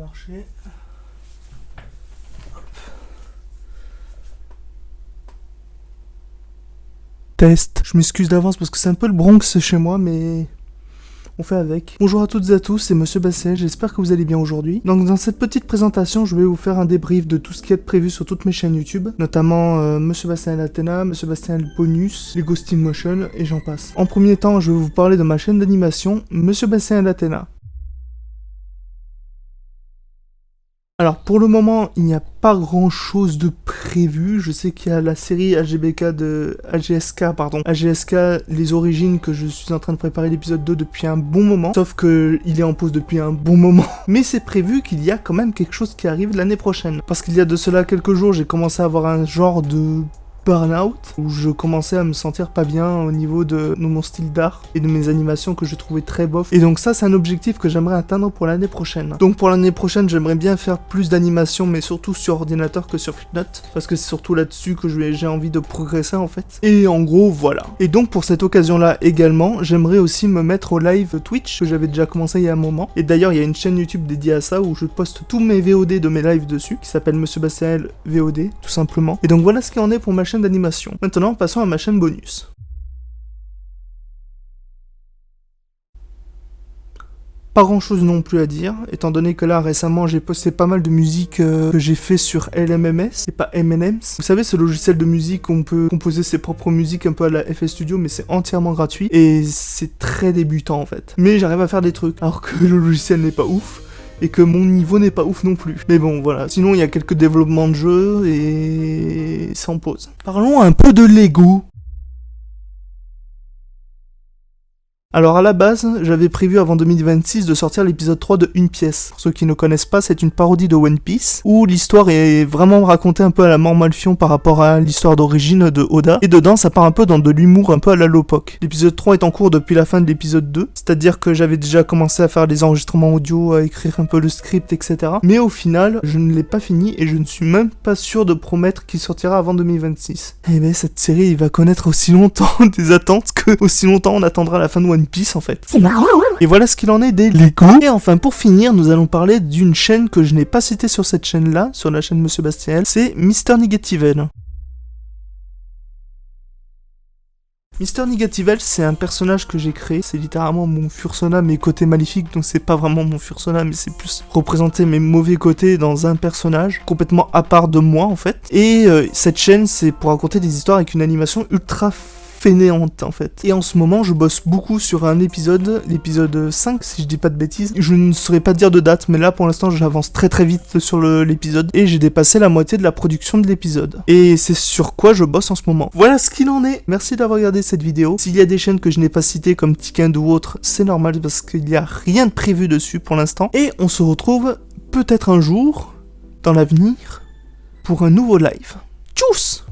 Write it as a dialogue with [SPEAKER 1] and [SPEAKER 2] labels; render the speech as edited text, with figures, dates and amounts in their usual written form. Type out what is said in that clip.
[SPEAKER 1] marcher. Test. Je m'excuse d'avance parce que c'est un peu le Bronx chez moi, mais on fait avec. Bonjour à toutes et à tous, c'est Monsieur Basset, j'espère que vous allez bien aujourd'hui. Donc dans cette petite présentation, je vais vous faire un débrief de tout ce qui est prévu sur toutes mes chaînes YouTube, notamment Monsieur Basset Athena, Monsieur Basset Bonus, les Ghost in Motion et j'en passe. En premier temps, je vais vous parler de ma chaîne d'animation, Monsieur Basset Athena. Alors pour le moment, il n'y a pas grand chose de prévu. Je sais qu'il y a la série AGSK, les origines, que je suis en train de préparer l'épisode 2 depuis un bon moment. Sauf que il est en pause depuis un bon moment. Mais c'est prévu qu'il y a quand même quelque chose qui arrive l'année prochaine. Parce qu'il y a de cela quelques jours, j'ai commencé à avoir un genre de burn-out, où je commençais à me sentir pas bien au niveau de mon style d'art et de mes animations que je trouvais très bof. Et donc ça, c'est un objectif que j'aimerais atteindre pour l'année prochaine. Donc pour l'année prochaine, j'aimerais bien faire plus d'animations, mais surtout sur ordinateur que sur Flipnote, parce que c'est surtout là-dessus que j'ai envie de progresser en fait. Et en gros, voilà. Et donc pour cette occasion-là également, j'aimerais aussi me mettre au live Twitch, que j'avais déjà commencé il y a un moment. Et d'ailleurs, il y a une chaîne YouTube dédiée à ça, où je poste tous mes VOD de mes lives dessus, qui s'appelle Monsieur Basset VOD, tout simplement. Et donc voilà ce qu'il en est pour ma chaîne d'animation. Maintenant, passons à ma chaîne bonus. Pas grand chose non plus à dire, étant donné que là récemment j'ai posté pas mal de musique que j'ai fait sur LMMS, et pas M&M's. Vous savez, ce logiciel de musique où on peut composer ses propres musiques un peu à la FL Studio, mais c'est entièrement gratuit, et c'est très débutant en fait. Mais j'arrive à faire des trucs, alors que le logiciel n'est pas ouf. Et que mon niveau n'est pas ouf non plus. Mais bon, voilà. Sinon, il y a quelques développements de jeux et c'est en pause. Parlons un peu de Lego. Alors à la base, j'avais prévu avant 2026 de sortir l'épisode 3 de Une Pièce. Pour ceux qui ne connaissent pas, c'est une parodie de One Piece, où l'histoire est vraiment racontée un peu à la mort Malfion par rapport à l'histoire d'origine de Oda, et dedans ça part un peu dans de l'humour un peu à la Lowpoke. L'épisode 3 est en cours depuis la fin de l'épisode 2, c'est-à-dire que j'avais déjà commencé à faire des enregistrements audio, à écrire un peu le script, etc. Mais au final, je ne l'ai pas fini et je ne suis même pas sûr de promettre qu'il sortira avant 2026. Eh ben cette série, il va connaître aussi longtemps des attentes que aussi longtemps on attendra la fin de One Piece en fait. C'est marrant, hein. Et voilà ce qu'il en est des Lego. Et enfin pour finir, nous allons parler d'une chaîne que je n'ai pas citée sur cette chaîne là, sur la chaîne Monsieur Bastiel, c'est Mister Negativel. Mister Negativel, c'est un personnage que j'ai créé, c'est littéralement mon Fursona, mes côtés maléfiques, donc c'est pas vraiment mon Fursona, mais c'est plus représenter mes mauvais côtés dans un personnage, complètement à part de moi en fait. Et cette chaîne, c'est pour raconter des histoires avec une animation ultra fainéante en fait. Et en ce moment, je bosse beaucoup sur un épisode, l'épisode 5 si je dis pas de bêtises. Je ne saurais pas dire de date, mais là pour l'instant j'avance très vite sur l'épisode et j'ai dépassé la moitié de la production de l'épisode. Et c'est sur quoi je bosse en ce moment. Voilà ce qu'il en est. Merci d'avoir regardé cette vidéo. S'il y a des chaînes que je n'ai pas citées comme Tikind ou autre, c'est normal parce qu'il n'y a rien de prévu dessus pour l'instant. Et on se retrouve peut-être un jour, dans l'avenir, pour un nouveau live. Tchuss!